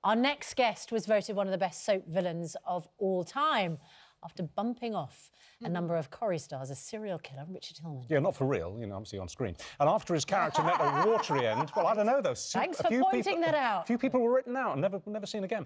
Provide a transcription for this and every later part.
Our next guest was voted one of the best soap villains of all time after bumping off a number of Corrie stars, a serial killer, Richard Hillman. Yeah, not for real, you know, obviously on screen. And after his character met a watery end, well, I don't know, though. Thanks for pointing that out. A few people were written out and never seen again.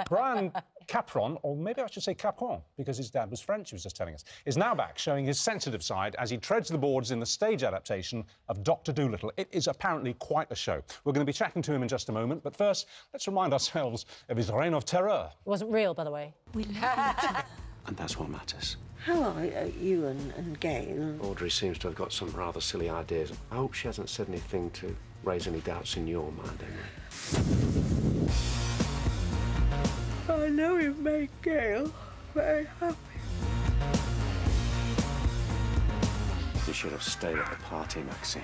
Brian Capron, or maybe I should say Capron, because his dad was French, he was just telling us, is now back showing his sensitive side as he treads the boards in the stage adaptation of Doctor Dolittle. It is apparently quite a show. We're going to be chatting to him in just a moment, but first, let's remind ourselves of his reign of terror. It wasn't real, by the way. We love each other. And that's what matters. How are you and Gail? Audrey seems to have got some rather silly ideas. I hope she hasn't said anything to raise any doubts in your mind, Emily. I know you've made Gail very happy. You should have stayed at the party, Maxine.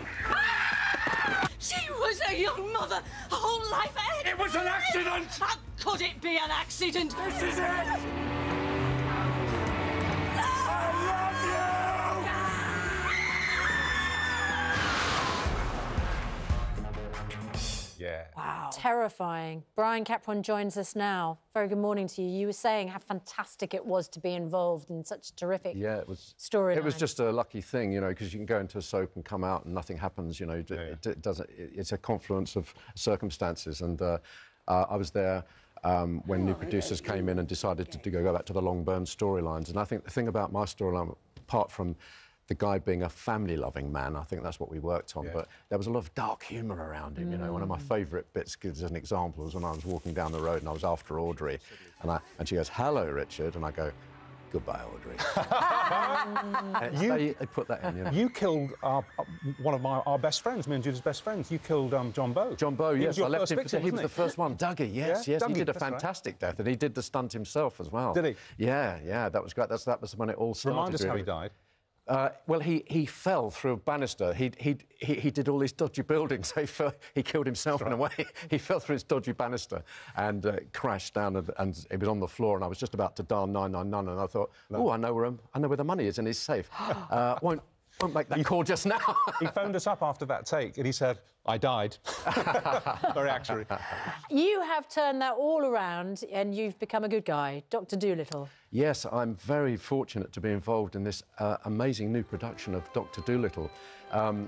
She was a young mother, her whole life ahead. It was an accident! How could it be an accident? This is it! Yeah. Wow. Terrifying. Brian Capron joins us now. Very good morning to you. You were saying how fantastic it was to be involved in such a terrific storyline. It was just a lucky thing, you know, because you can go into a soap and come out and nothing happens, you know. It's a confluence of circumstances. And I was there when new producers came in and decided to go back to the long burn storylines. And I think the thing about my storyline, apart from the guy being a family-loving man, I think that's what we worked on. Yeah. But there was a lot of dark humour around him, you know. One of my favourite bits, as an example, was when I was walking down the road and I was after Audrey, and she goes, "Hello, Richard," and I go, "Goodbye, Audrey." You put that in, you know. You killed one of our best friends, me and Judith's best friends. You killed John Bow. John Bow, yes. I left him. Victim, he was the first one. Dougie, yes, yes. Dougie, he did a fantastic death, and he did the stunt himself as well. Did he? Yeah, yeah. That was great. That was when it all started. Remind us really. how he died. Well, he fell through a banister. He did all these dodgy buildings. He killed himself in a way. He fell through his dodgy banister and crashed down, and he was on the floor. And I was just about to dial 999, and I thought, oh, I know where the money is in his safe. Won't make that call just now. He phoned us up after that take and he said, "I died." Very accurate. You have turned that all around and you've become a good guy, Doctor Dolittle. Yes, I'm very fortunate to be involved in this amazing new production of Doctor Dolittle.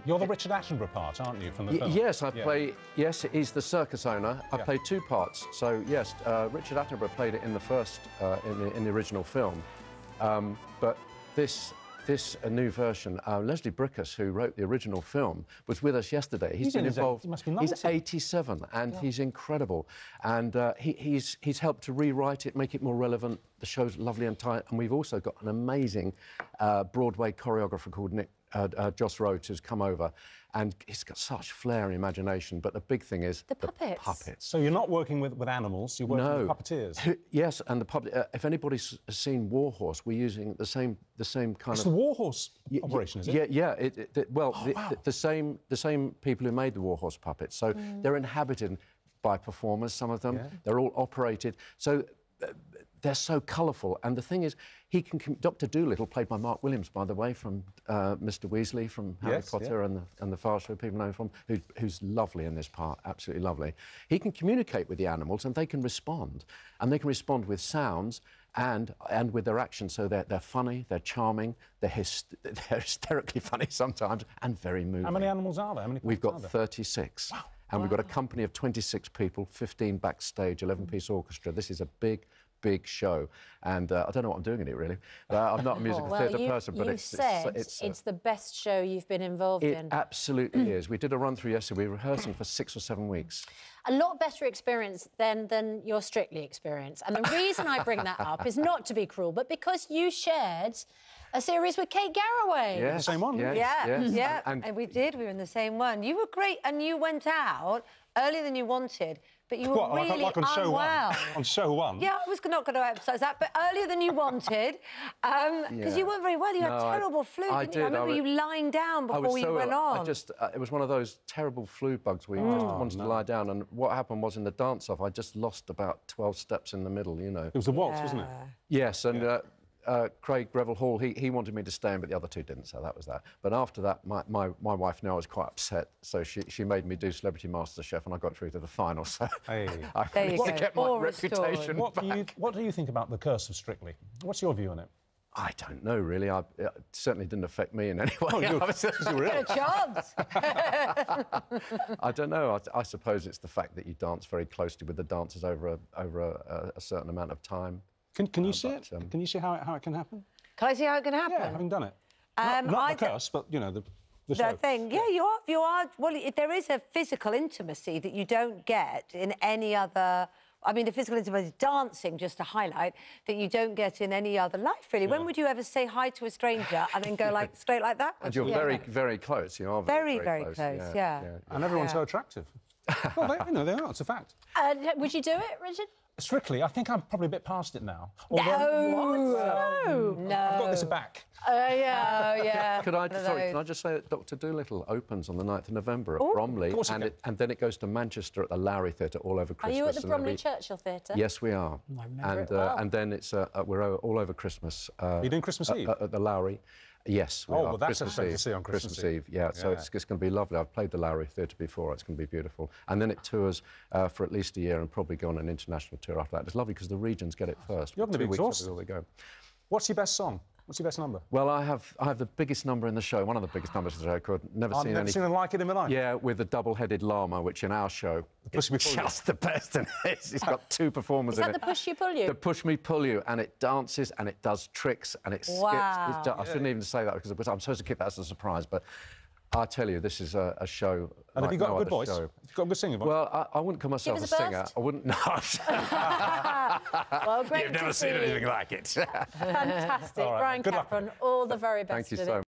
You're the Richard Attenborough part, aren't you, from the film? Yes, I play... Yes, he's the circus owner. I play two parts. So, yes, Richard Attenborough played it in the first, in the original film. But this new version, Leslie Brickus, who wrote the original film, was with us yesterday. He's been involved. He must be 90. He's 87, and he's incredible. And he's helped to rewrite it, make it more relevant. The show's lovely and tight. And we've also got an amazing Broadway choreographer called Joss Rhodes, who's come over, and he's got such flair and imagination. But the big thing is the puppets. So you're not working with animals, you're working with puppeteers. Yes, and the puppet. If anybody's seen War Horse, we're using the same kind of. It's the War Horse operation, is it? Yeah. The same people who made the War Horse puppets. So they're inhabited by performers. Some of them. Yeah. They're all operated. So. They're so colourful, and the thing is, he can. Dr. Dolittle, played by Mark Williams, by the way, from Mr. Weasley from Harry Potter and the Far Show, people know him from, who's lovely in this part, absolutely lovely. He can communicate with the animals, and they can respond, with sounds and with their actions. So they're funny, they're charming, they're hysterically funny sometimes, and very moving. How many animals are there? How many We've got 36. Wow. And we've got a company of 26 people, 15 backstage, 11-piece orchestra. This is a big show, and I don't know what I'm doing in it, really. I'm not a musical theatre person, but it's the best show you've been involved in. It absolutely is. We did a run-through yesterday. We were rehearsing for 6 or 7 weeks. A lot better experience than your Strictly experience. And the reason I bring that up is not to be cruel, but because you shared a series with Kate Garraway. Yeah, the same one. Yeah. And we did. We were in the same one. You were great, and you went out earlier than you wanted, but you were really like on unwell. On show one? Yeah, I was not going to emphasise that, but earlier than you wanted, because you weren't very well. You had terrible flu, didn't you? I remember you lying down before you went on. It was one of those terrible flu bugs where you just wanted to lie down, and what happened was in the dance-off, I just lost about 12 steps in the middle, you know. It was a waltz, wasn't it? Yes, and... Craig Greville Hall, he wanted me to stay in, but the other two didn't, so that was that. But after that, my wife knew I was quite upset, so she made me do Celebrity Master Chef, and I got through to the final, so hey. I managed to get my reputation What do you think about the curse of Strictly? What's your view on it? I don't know, really. It certainly didn't affect me in any way. Oh, you were ill. Good chance. I don't know. I suppose it's the fact that you dance very closely with the dancers over a certain amount of time. Can you see it? Can you see how it can happen? Can I see how it can happen? Yeah, having done it. Not the curse, but, you know, the show. Thing. Yeah, you are. Well, there is a physical intimacy that you don't get in any other... I mean, the physical intimacy, dancing, just to highlight, that you don't get in any other life, really. Yeah. When would you ever say hi to a stranger and then go like straight like that? And you're very close. You are very close. Yeah. And everyone's so attractive. Well, they are. It's a fact. Would you do it, Richard? Strictly, I think I'm probably a bit past it now. No. I've got this back. Yeah. Can I just say that Doctor Dolittle opens on the 9th of November at Bromley, and then it goes to Manchester at the Lowry Theatre all over Christmas. Are you at the Bromley Churchill Theatre? Yes, we are. I remember it well. And then it's we're all over Christmas. Are you doing Christmas Eve? At the Lowry. Yes, we are. Well, that's Christmas Eve. Eve. To see on Christmas Eve. Yeah, so it's going to be lovely. I've played the Lowry Theatre before. It's going to be beautiful. And then it tours for at least a year and probably go on an international tour after that. It's lovely because the regions get it first. You're going to be exhausted. They go. What's your best song? What's your best number? Well, I have the biggest number in the show, one of the biggest numbers in the show, called Never Seen anything like it in my life. Yeah, with the double-headed llama, which in our show is just the best. And it's got two performers in it. Is that the Push You Pull You? The Push Me Pull You, and it dances and it does tricks and it skips. I shouldn't even say that because I'm supposed to keep that as a surprise, but I tell you, this is a show. And have you got a good voice? Have you got a good singing voice? Well, I wouldn't call myself a singer. I wouldn't. No. Well, great. You've never seen anything like it. Fantastic. All right, Brian Capron, all the very best. Thank you so much.